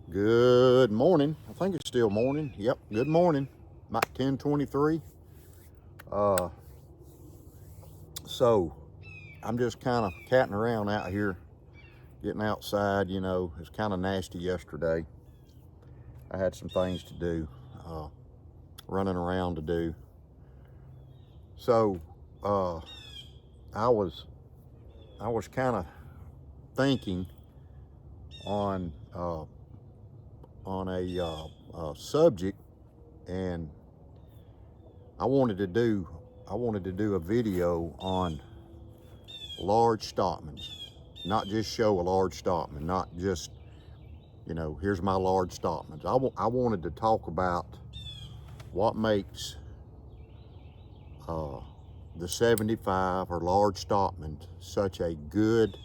Good morning. I think it's still morning. Yep, good morning. About 10:23. Uh, so I'm just kind of catting around out here, getting outside. It's kind of nasty yesterday. I had some things to do, running around to do. So I was kind of thinking on a subject, and I wanted to do a video on large stockmans, not just show a large stockman, not just, here's my large stockmans. I wanted to talk about what makes the 75 or large stockman such a good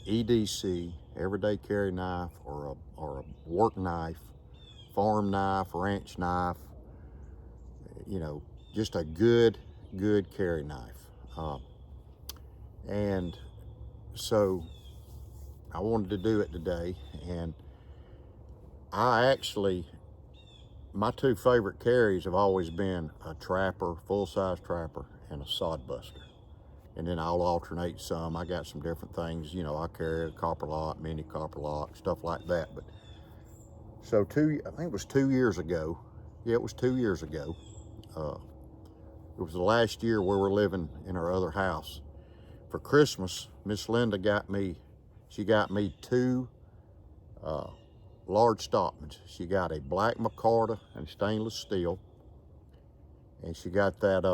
EDC, everyday carry knife, or a work knife, farm knife, ranch knife, just a good carry knife. And so I wanted to do it today, and my two favorite carries have always been a trapper, full-size trapper, and a sod buster. And then I'll alternate some. I got some different things, I carry a copper lock, mini copper lock, stuff like that. But so I think it was 2 years ago. Yeah, it was 2 years ago. It was the last year we were living in our other house. For Christmas, Miss Linda got me two large stockmans. She got a black micarta and stainless steel, and she got that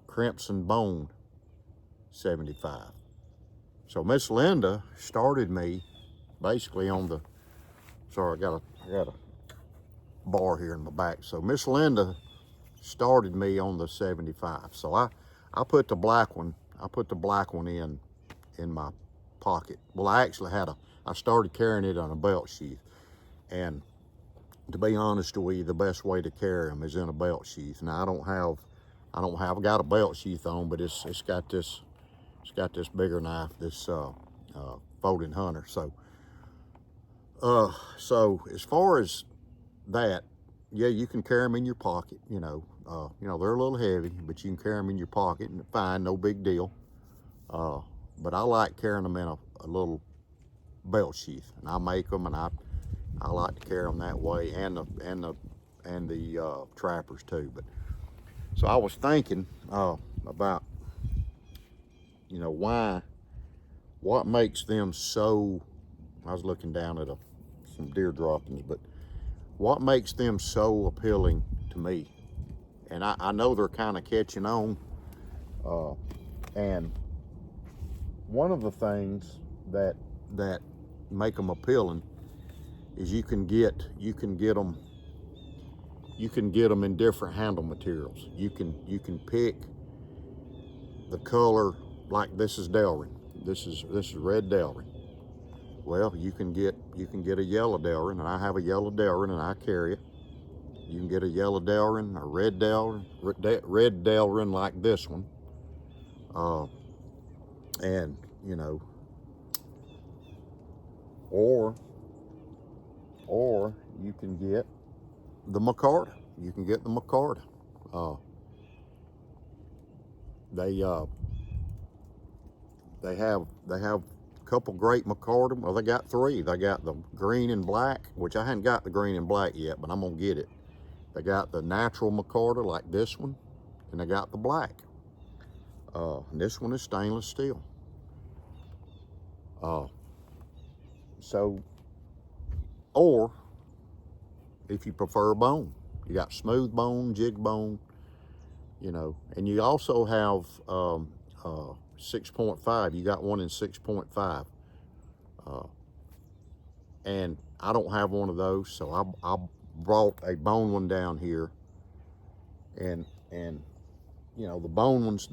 crimson bone 75. So Miss Linda started me basically on the, sorry, I got a bar here in my back. So Miss Linda started me on the 75. So I put the black one in my pocket. Well, I started carrying it on a belt sheath. And to be honest with you, the best way to carry them is in a belt sheath. Now I got a belt sheath on, but it's got this bigger knife, this folding hunter. So as far as that, yeah, you can carry them in your pocket. They're a little heavy, but you can carry them in your pocket, and fine, no big deal. But I like carrying them in a little belt sheath, and I make them, and I like to carry them that way, and the trappers too. But so I was thinking about, what makes them so. I was looking down at some deer droppings, but what makes them so appealing to me? And I know they're kind of catching on. And one of the things that make them appealing is you can get them in different handle materials. You can pick the color. Like this is Delrin. This is red Delrin. Well, you can get a yellow Delrin, and I have a yellow Delrin, and I carry it. You can get a yellow Delrin, a red Delrin like this one, and or you can get the micarta. You can get the micarta. They have a couple great micarta. Well, they got three. They got the green and black, which I hadn't got the green and black yet, but I'm gonna get it. They got the natural micarta like this one, and they got the black. And this one is stainless steel. Or if you prefer bone, you got smooth bone, jig bone, and you also have 6.5. You got one in 6.5. And I don't have one of those, so I brought a bone one down here, and the bone ones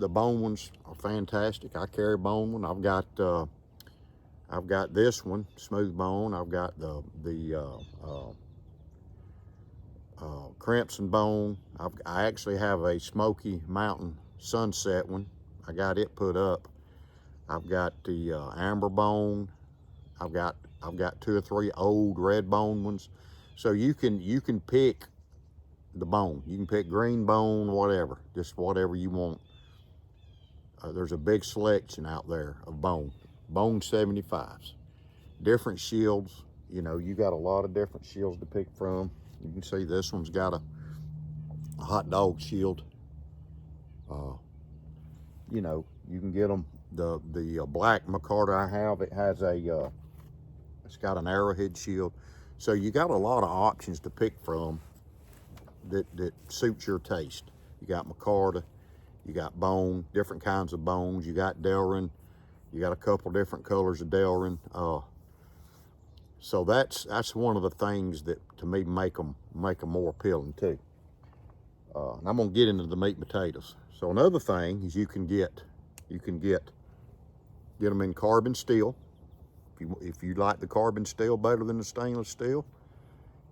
are fantastic. I carry a bone one. I've got this one, smooth bone. I've got the crimson bone. I actually have a Smoky Mountain Sunset one. I got it put up. I've got the amber bone. I've got I've got 2 or 3 old red bone ones. So you can pick the bone. You can pick green bone, whatever, just whatever you want. There's a big selection out there of bone 75s, different shields. You know, you got a lot of different shields to pick from. You can see this one's got a hot dog shield. You know, you can get them. The black McCarter I have, it has a it's got an arrowhead shield. So you got a lot of options to pick from that suits your taste. You got McCarter, you got bone, different kinds of bones. You got Delrin, you got a couple different colors of Delrin. So that's one of the things that to me make them more appealing too. And I'm gonna get into the meat and potatoes. So another thing is you can get them in carbon steel. If you like the carbon steel better than the stainless steel,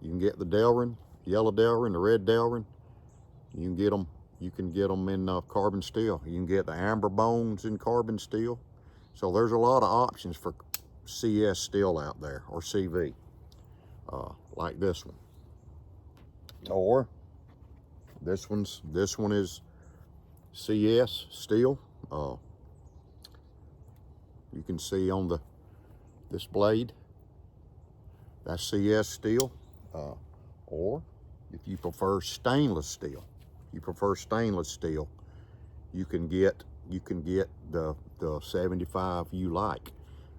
you can get the Delrin, yellow Delrin, the red Delrin. You can get them in carbon steel. You can get the amber bones in carbon steel. So there's a lot of options for CS steel out there, or CV, like this one. Or this one is CS steel. You can see on this blade, that's CS steel. Or if you prefer stainless steel, you can get the 75 you like.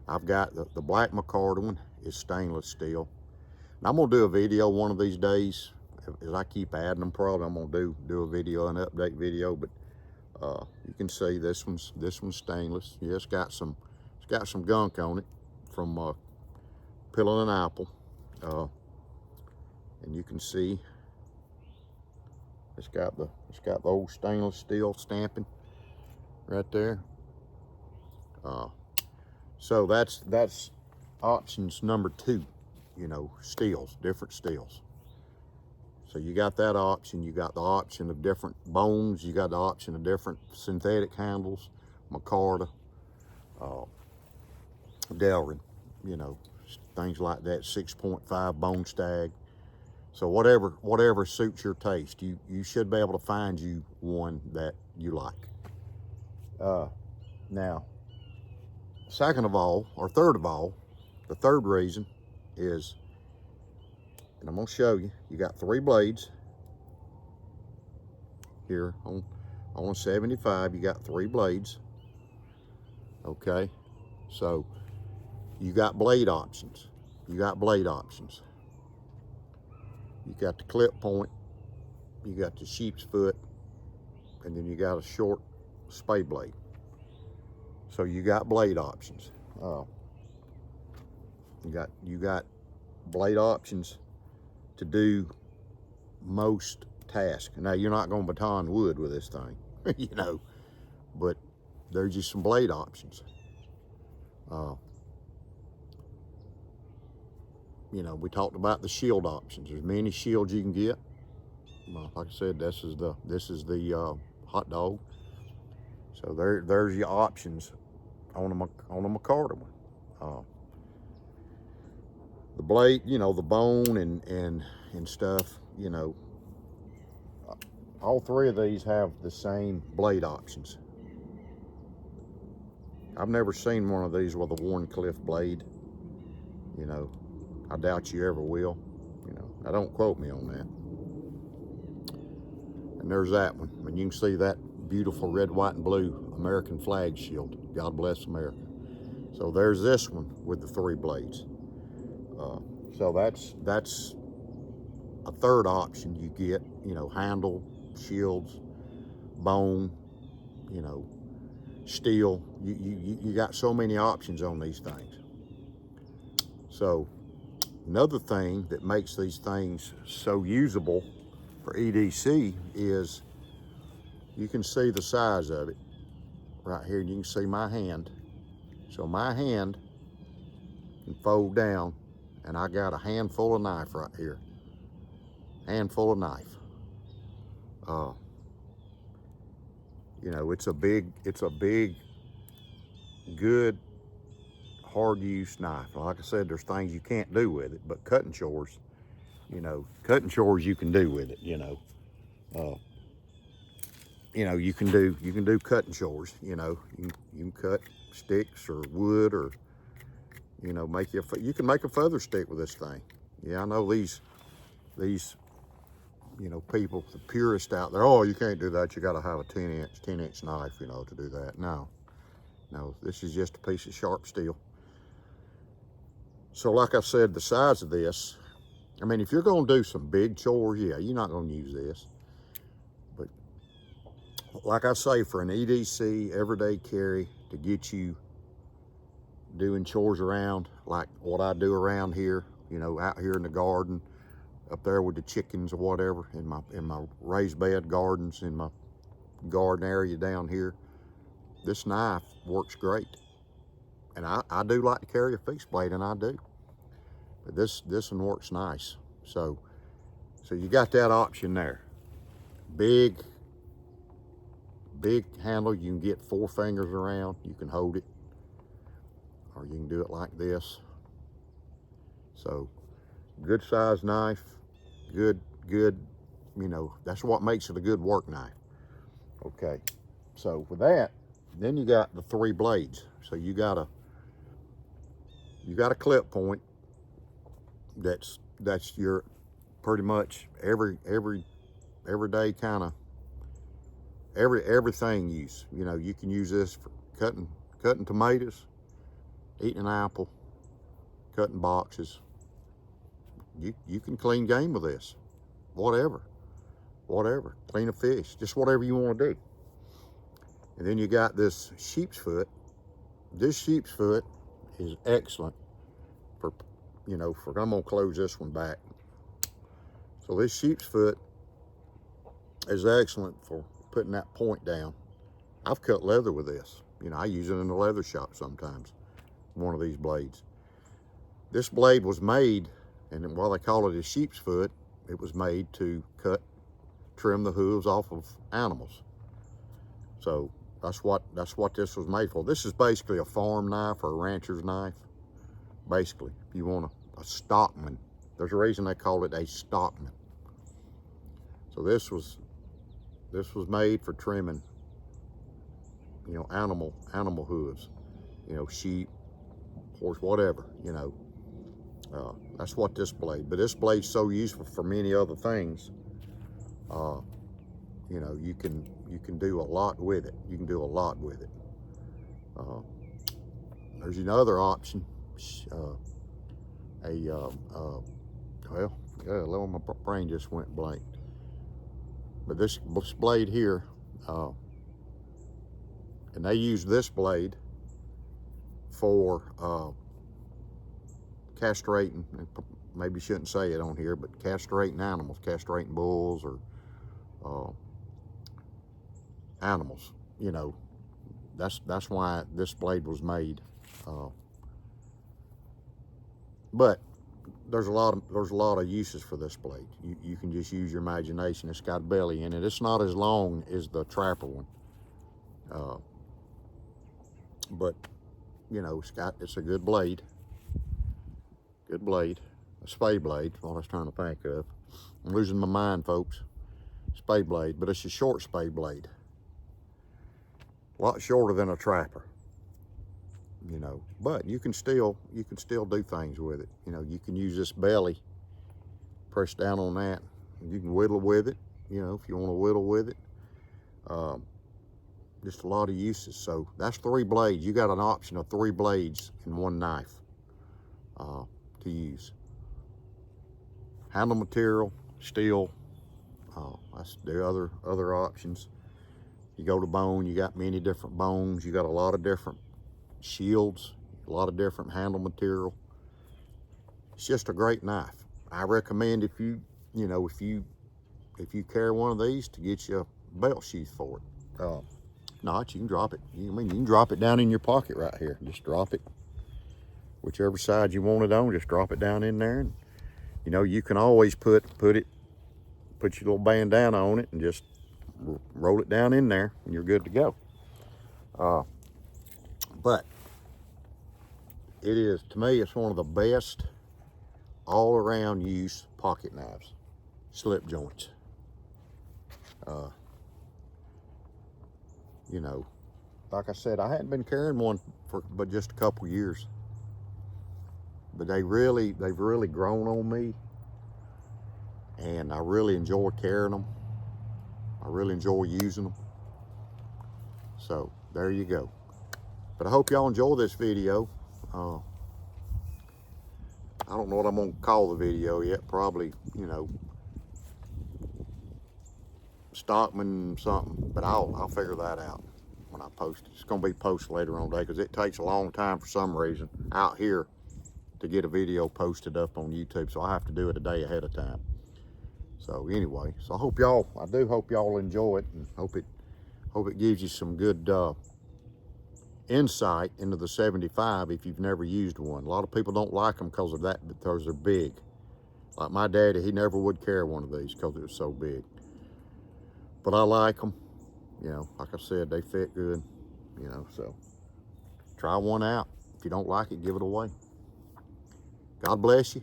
I've got the black McCarter one is stainless steel. And I'm gonna do a video one of these days. As I keep adding them, probably I'm gonna do a video, an update video. But you can see this one's stainless. Yeah, it's got some gunk on it from peeling an apple. And you can see it's got the old stainless steel stamping right there. So that's options number 2. You know, steels, different steels. So you got that option. You got the option of different bones. You got the option of different synthetic handles, McCarter, Delrin, you know, things like that. 6.5 bone stag. So whatever suits your taste, you should be able to find you one that you like. Now, second of all, or third of all, the third reason is, and I'm gonna show you, you got 3 blades here on a 75. You got 3 blades. Okay, so you got blade options. You got the clip point, you got the sheep's foot, and then you got a short spade blade. So you got blade options. You got blade options to do most tasks. Now you're not going to baton wood with this thing, you know, but there's just some blade options. You know, we talked about the shield options. There's many shields you can get. Well, like I said, this is the hot dog. So there's your options on a McCarter one. The blade, you know, the bone and stuff, you know, all 3 of these have the same blade options. I've never seen one of these with a Warncliffe blade. You know, I doubt you ever will. You know, now don't quote me on that. And there's that one. And you can see that beautiful red, white, and blue American flag shield. God bless America. So there's this one with the 3 blades. So that's a third option you get. You know, handle, shields, bone, you know, steel. You got so many options on these things. So another thing that makes these things so usable for EDC is you can see the size of it right here. You can see my hand. So my hand can fold down, and I got a handful of knife right here. Handful of knife. You know, it's a big, good hard use knife. Like I said, there's things you can't do with it, but cutting chores, cutting chores you can do with it. You can do cutting chores. You can cut sticks or wood, or you can make a feather stick with this thing. Yeah, I know these people, the purists out there. Oh, you can't do that. You got to have a 10-inch knife, to do that. No, this is just a piece of sharp steel. So like I said, the size of this, I mean, if you're going to do some big chores, yeah, you're not going to use this. But like I say, for an EDC, everyday carry, to get you doing chores around, like what I do around here, out here in the garden, up there with the chickens or whatever, in my raised bed gardens, in my garden area down here, this knife works great. And I do like to carry a feast blade, and I do. But this one works nice. So you got that option there. Big handle, you can get 4 fingers around, you can hold it. Or you can do it like this. So, good size knife, good, that's what makes it a good work knife. Okay, so with that, then you got the 3 blades. So you got a clip point that's your pretty much everyday kind of everything use. You can use this for cutting tomatoes, eating an apple, cutting boxes. You can clean game with this, whatever, clean a fish, just whatever you want to do. And then you got this sheep's foot. This sheep's foot is excellent for, I'm gonna close this one back. So this sheep's foot is excellent for putting that point down. I've cut leather with this. I use it in the leather shop sometimes, one of these blades. This blade was made, and while they call it a sheep's foot, it was made to trim the hooves off of animals. So that's what this was made for. This is basically a farm knife or a rancher's knife. Basically, if you want a Stockman, there's a reason they call it a Stockman. So this was made for trimming, animal hooves, sheep, horse, whatever, that's what this blade. But this blade's so useful for many other things. You can do a lot with it. There's another option. My brain just went blank. But this blade here, and they use this blade for castrating, maybe shouldn't say it on here, but castrating animals, castrating bulls or animals. That's why this blade was made. But there's a lot of uses for this blade. You can just use your imagination. It's got a belly in it. It's not as long as the trapper one, but it's a good blade. A spade blade is what I was trying to think of. I'm losing my mind, folks. Spade blade, but it's a short spade blade. A lot shorter than a trapper. But you can still do things with it. You can use this belly, press down on that. You can whittle with it, if you want to whittle with it. Just a lot of uses. So that's 3 blades. You got an option of 3 blades in one knife to use. Handle material, steel. That's the other options. You go to bone, you got many different bones. You got a lot of different shields, a lot of different handle material. It's just a great knife. I recommend if you carry one of these, to get you a belt sheath for it. Not, you can drop it. You can drop it down in your pocket right here. Just drop it, whichever side you want it on. Just drop it down in there, and you can always put your little bandana on it and just roll it down in there, and you're good to go. But it is, to me, it's one of the best all-around use pocket knives, slip joints. You know, like I said, I hadn't been carrying one for but just a couple years, but they've really grown on me, and I really enjoy carrying them. I really enjoy using them. So there you go. But I hope y'all enjoy this video. I don't know what I'm gonna call the video yet. Probably, you know, Stockman something, but I'll figure that out when I post it. It's gonna be posted later on today because it takes a long time for some reason out here to get a video posted up on YouTube. So I have to do it a day ahead of time. So anyway, so I do hope y'all enjoy it, and hope it gives you some good insight into the 75 if you've never used one. A lot of people don't like them because of that, because they're big. Like my daddy, he never would carry one of these because it was so big. But I like them. You know, like I said, they fit good. You know, so try one out. If you don't like it, give it away. God bless you.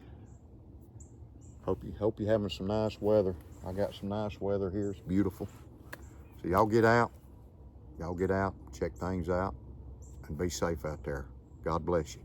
Hope you're having some nice weather. I got some nice weather here. It's beautiful. So y'all get out. Y'all get out, check things out, and be safe out there. God bless you.